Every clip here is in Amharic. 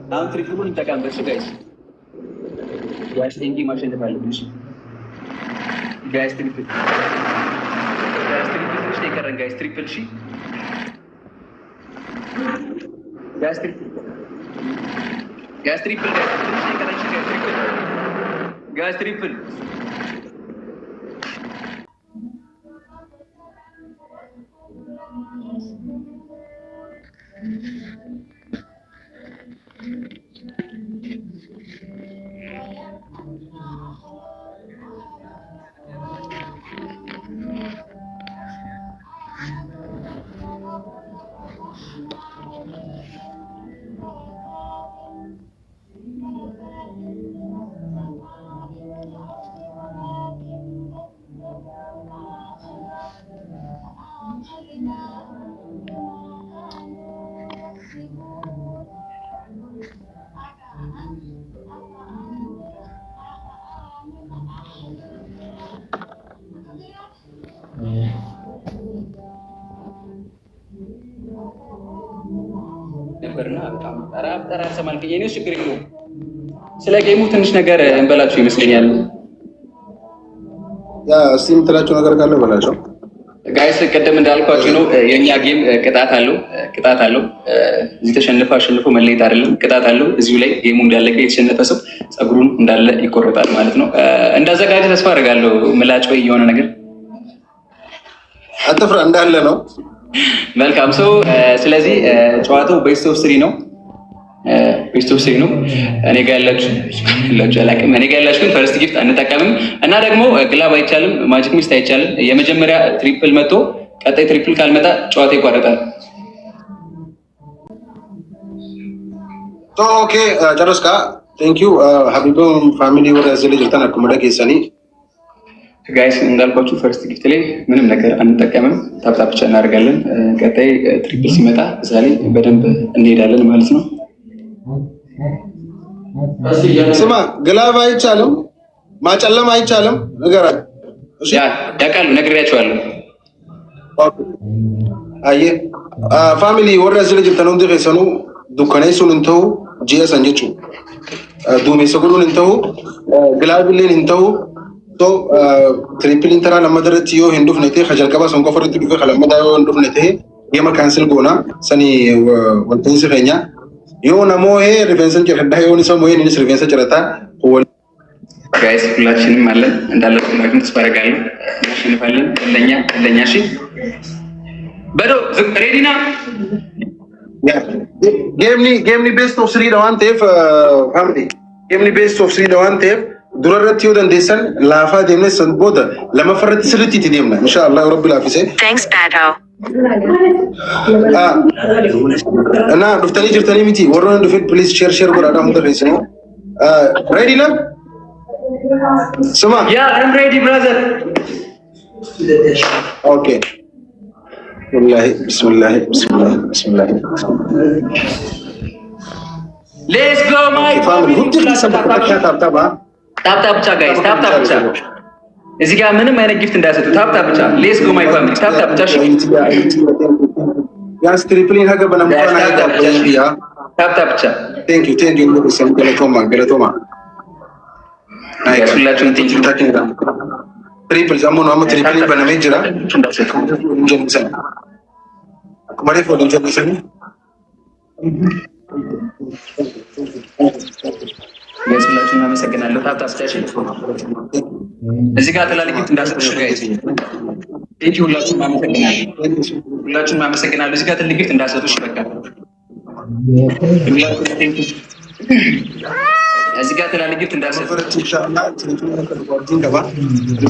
አሁን ትሪፕሉን እንጠቀምበት ጋይስ። ጋይስ እንጂ ማሸነፍ አለብሽ ጋይስ። ትሪፕል ትንሽ ነው የቀረን ጋይስ። ትሪፕል እሺ ጋይስ። ትሪፕል ጋይስ። ትሪፕል ትንሽ ነው የቀረን ጋይስ። ትሪፕል ነበርና በጣም ጠራ ሰማል ከየኔው ችግር የለውም። ስለ ጌሙ ትንሽ ነገር እንበላችሁ ይመስለኛል። እስቲ የምትላቸው ነገር ካለ በላቸው ጋይስ። ቅድም እንዳልኳችሁ ነው የእኛ ጌም ቅጣት አለው። እዚህ ተሸንፎ አሸንፎ መለየት አይደለም፣ ቅጣት አለው። እዚሁ ላይ ጌሙ እንዳለቀ የተሸነፈ ሰው ጸጉሩን እንዳለ ይቆረጣል ማለት ነው። እንዳዘጋጀ ተስፋ አደርጋለሁ። ምላጭ ወይ የሆነ ነገር አትፍራ እንዳለ ነው። መልካም ሰው። ስለዚህ ጨዋታው ቤስት ኦፍ ስሪ ነው። እኔ ጋር ያላችሁ አላውቅም። እኔ ጋር ያላችሁ ግን ፈርስት ጊፍት አንጠቀምም እና ደግሞ ግላብ አይቻልም፣ ማጂክ ሚስት አይቻልም። የመጀመሪያ ትሪፕል መጥቶ ቀጣይ ትሪፕል ካልመጣ ጨዋታ ይቋረጣል። ኦኬ ጨረስካ? ቴንክ ዩ ሀቢብ ፋሚሊ ወደ እዚህ ልጅ ተናኩ ኬሰኒ ጋይስ። እንዳልኳችሁ ፈርስት ጊፍት ላይ ምንም ነገር አንጠቀምም፣ ታፕታፕ ብቻ እናደርጋለን። ቀጣይ ትሪፕል ሲመጣ እዛ ላይ በደንብ እንሄዳለን ማለት ነው። ስማ ግላብ አይቻልም፣ ማጨለም አይቻልም። ንገራቸው። ያውቃሉ፣ ነግሬያቸዋለሁ። አየህ ፋሚሊ ወረ እዚህ ልጅ ተነው እንደፈሰኑ ዱከኔሱን እንተው ጂኤስ አንጀቹ ዱሜ ሰጉሉን እንተው ግላብልን እንተው ቶ ትሪፕል ኢንተራ ለመደረት ዮ ሂንዱፍ ነቴ ከጀልቀባ ሰንቆፈርት ዱፈ ከለመዳ ዮ ሂንዱፍ ነቴ የማ ካንስል ጎና ሰኒ ወንተንስ ፈኛ ዮ ነሞ ሄ ሪፌንስን ጨረዳ ዮን ሰሞ ሄ ንስ ሪፌንስ ጨረታ ጋይስ። ሁላችንም አለን እንዳለ ማግኘት ተስፋ አደርጋለሁ። እናሸንፋለን። እንደኛ እሺ በዶ ሬዲና ጌምኒ ቤስት ኦፍ 3 ለዋን ቴፍ ፋሚሊ ጌምኒ ቤስት ኦፍ 3 ለዋን ቴፍ ዱረረት ዮ ደንዴሰን ላፋ ደምነ ሰንቦደ ለመፈረት ስልት ይደምና ኢንሻአላህ ረብል አፊሴ Thanks Pato እና ዱፍተኒ ጅርተኒ ሚቲ ወሮን ዱፍት ፕሊዝ ሼር ጎዳዳ ሁንተ ሬስ ነው ሬዲ ለ ስማ ያ አም ሬዲ ብራዘር ኦኬ ወላሂ ቢስሚላህ ሌትስ ጎ ማይ ፋሚሊ ሁሉ ታፕታፕ ብቻ ጋይስ፣ ታፕታፕ ብቻ። እዚህ ጋር ምንም አይነት ጊፍት እንዳይሰጡ፣ ታፕታፕ ብቻ። ሌትስ ጎ ማይ ፋሚሊ፣ ታፕታፕ ብቻ። ያስ ትሪፕሊን ሀገ በነምጣና ያ ታፕታፕ ብቻ። ቴንክ ዩ ሰም ገለቶማ ናይስ። ሁላችሁም ቴንክ ዩ። ትሪፕል ዘመኑ አመት ትሪፕሊን በነሜጅራ እንጀምሰን ማሪፍ ወደ እንጀምሰን ሁላችሁም አመሰግናለሁ። ታፕታፕ ብቻ። እዚህ ጋር ትላልቅ ጊፍት እንዳሰጥሽ ጋይስ። ቴንክ ዩ። ሁላችሁም አመሰግናለሁ። እዚህ ጋር ትልቅ ጊፍት እንዳሰጡሽ በቃ እዚህ ጋር ትላልቅ ጊፍት እንዳሰጡ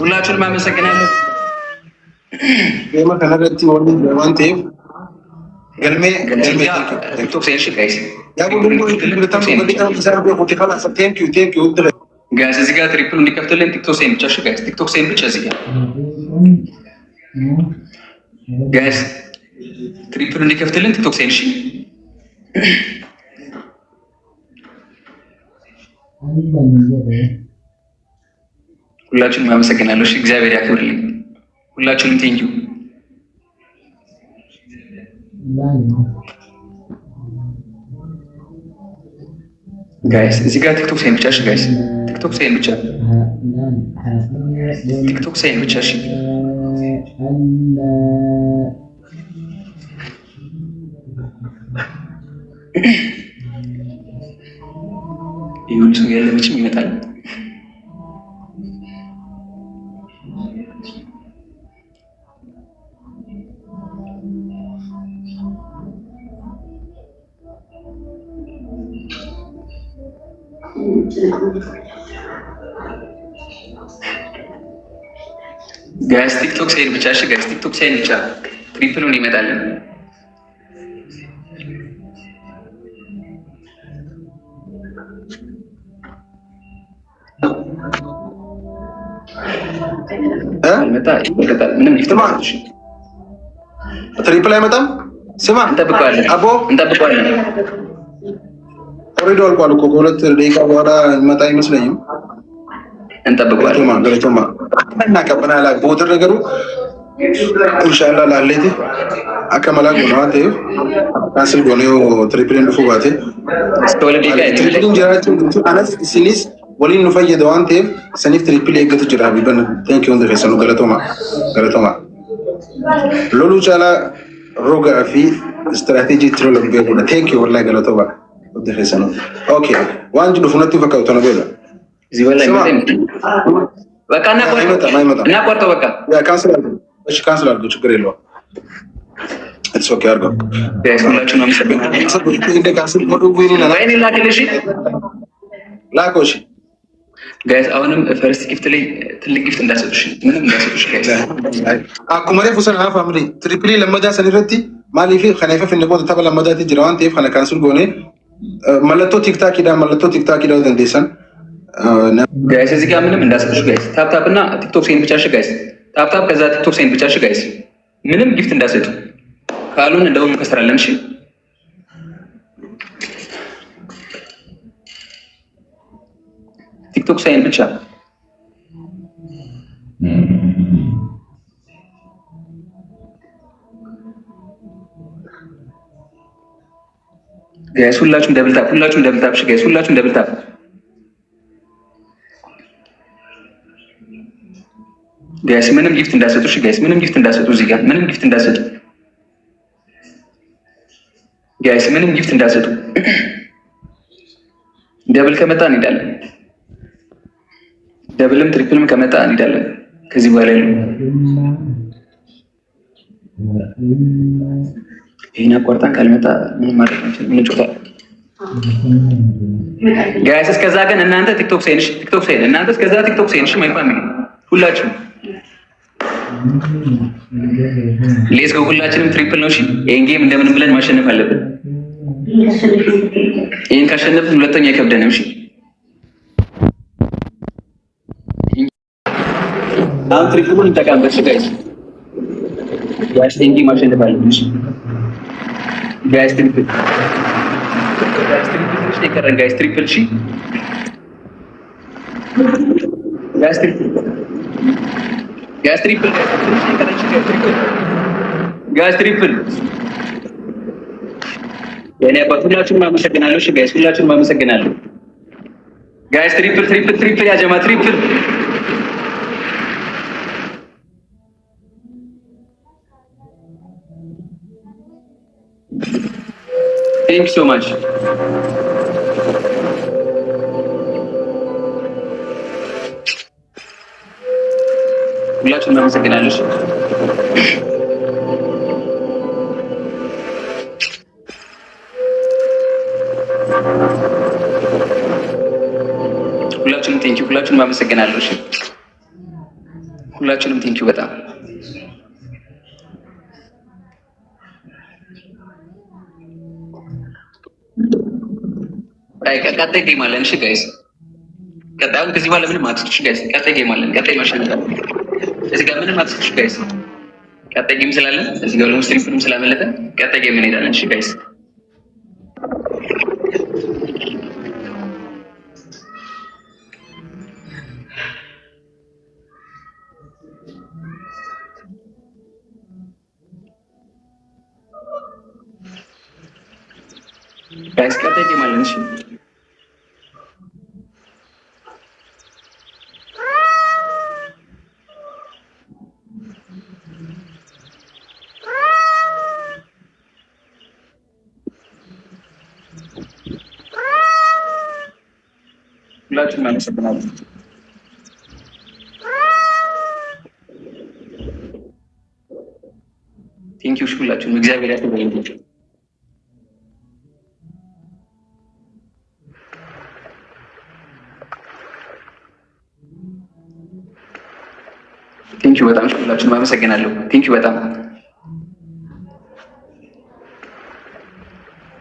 ሁላችሁም አመሰግናለሁ። ከነገርቲ ዋን ቴፍ ገልሜ ቲክቶክ ሴንሽ ጋይስ ጋይስ እዚህ ጋር ትሪፕል እንዲከፍትልን ቲክቶክ ሴን ብቻ። እሺ ጋይስ ቲክቶክ ሴን ብቻ እዚህ ጋር ጋይስ ትሪፕል እንዲከፍትልን ቲክቶክ ሴን። እሺ ሁላችሁንም አመሰግናለሁ። እሺ እግዚአብሔር ያክብርልኝ። ሁላችሁንም ቴንኪው። ጋይስ እዚህ ጋር ቲክቶክ ሳይን ብቻ እሺ ጋይስ ቲክቶክ ሳይን ብቻ ቲክቶክ ሳይን ብቻ እሺ ይሁን ሰው ያለ መቼም ይመጣል። ጋይስ ቲክቶክ ሳይን ብቻ እሺ ጋይስ ቲክቶክ ሳይን ብቻ ትሪፕሉን ይመጣል። አልመጣ ይመጣል። ምንም ይፍተማል። ትሪፕል አይመጣም። ስማ እንጠብቀዋለን አቦ እንጠብቀዋለን። ኦሬዲ አልቋል እኮ ከሁለት ደቂቃ በኋላ ይመጣ አይመስለኝም። እንጠብቀዋለን። ገለቶማ እና ቀበናላ ቦተር ነገሩ ኢንሻአላህ ላለቲ አከመላ ጎናቴ ካንስል ጎኔው ትሪፕል እንዱ ፉባቴ ትሪፕል እንጀራችን አነስ ሲኒስ ወሊን ነው ፈየደ ዋንቴ ሰኒፍ ትሪፕል ኤገቱ ጅራ ቢበን ቴንክ ዩ እንደ ፈሰኑ ገለቶማ ሎሉ ቻላ ሮጋ ፊ ስትራቴጂ ትሮሎ ቢበን ቴንክ ዩ ወላሂ ገለቶማ እንደ ፈሰኑ ኦኬ ዋንጅ ዱፍነቱ ፈካው ተነበለ እዚህ ወላሂ በቃ እና ቆርጦ በቃ ያ ካንስል አድርገው እሺ ካንስል አድርገው ችግር የለውም ኢትስ ኦኬ አድርገው ሁላችሁም አመሰግናለሁ እንደ ካንስል ሞዱ ወይኔ ላክልሽ ላኮሽ ጋይስ አሁንም ፈርስት ጊፍት ላይ ትልቅ ጊፍት እንዳሰጡሽ ምንም እንዳሰጡሽ ጋይስ አኩመሬ ፉሰን ሀፍ አምሪ ትሪፕሊ ለመዳ ሰኒረቲ ማሊፊ ከነፈ ፍንቆ ተበ ለመዳቲ ጅራዋን ቴፍ ከነ ካንስል ጎኔ መለቶ ቲክታክ ዳ ደንዴሰን ጋይስ እዚህ ጋር ምንም እንዳሰጡሽ ጋይስ ታፕታፕ እና ቲክቶክ ሴን ብቻ እሺ ጋይስ ታፕታፕ ከዛ ቲክቶክ ሴን ብቻ እሺ ጋይስ ምንም ጊፍት እንዳሰጡ ካሉን እንደውም ከስራለን እሺ ቲክቶክ ሳይን ብቻ ጋይስ ሁላችሁም ደብልታፕ እሺ ጋይስ ሁላችሁም ደብልታፕ ጋይስ ምንም ጊፍት እንዳሰጡ እሺ ጋይስ ምንም ጊፍት እንዳሰጡ እዚህ ጋር ምንም ጊፍት እንዳሰጡ ጋይስ ምንም ጊፍት እንዳሰጡ ደብል ከመጣ እንሄዳለን ደብልም ትሪፕልም ከመጣ እንሄዳለን ከዚህ በኋላ ነው ይሄን አቋርጣን ካልመጣ ምን ማለት ነው ምን ጮታ ጋይስ እስከዛ ግን እናንተ ቲክቶክ ሳይን እናንተ እስከዛ ቲክቶክ ሳይን እሺ ማይ ፋሚሊ ሁላችሁም ሌትስ ጎ ሁላችንም ትሪፕል ነው እሺ ይሄን ጌም እንደምን ብለን ማሸነፍ አለብን ይሄን ካሸነፍን ሁለተኛ ይከብደንም እሺ አሁን ትሪፕሉን እንጠቀምበት እሺ ጋይስ ይሄን ጌም ማሸነፍ አለብን እሺ ጋይስ ትሪፕል እሺ ይከረን ጋይስ ትሪፕል እሺ ጋይስ ትሪፕል የኔ አባት ሁላችሁም አመሰግናለሁ። እሺ ጋይስ ሁላችሁም አመሰግናለሁ። ጋይስ ትሪፕል ያ ጀማ ትሪፕል ቴንክ ዩ ሶ ማች ሁላችሁም አመሰግናለሁ። ሁላችሁንም ቴንኪው ሁላችሁንም አመሰግናለሁ። እሺ ሁላችሁንም ቴንኪው በጣም ቀጣይ ጌም አለን። እሺ ጋይስ ቀጣዩን ከዚህ በኋላ ምንም አትስጡሽ ጋይስ። ቀጣይ ጌም አለን። ቀጣይ ማሸነፍ አለን። እዚህ ጋር ምንም አትስጡሽ ጋይስ። ቀጣይ ጌም ስላለን እዚህ ጋር ሙስሊም ፊልም ስላመለጠ ቀጣይ ጌም እንሄዳለን። እሺ ጋይስ ቀጣይ ጌም አለን። እሺ ሁላችሁም አመሰግናለሁ። ቴንኪው ሁላችሁም እግዚአብሔር ያክብርልኝ። ቴንኪው በጣም ሁላችሁም አመሰግናለሁ። ቴንኪው በጣም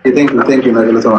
ቴንኪው ናገለተማ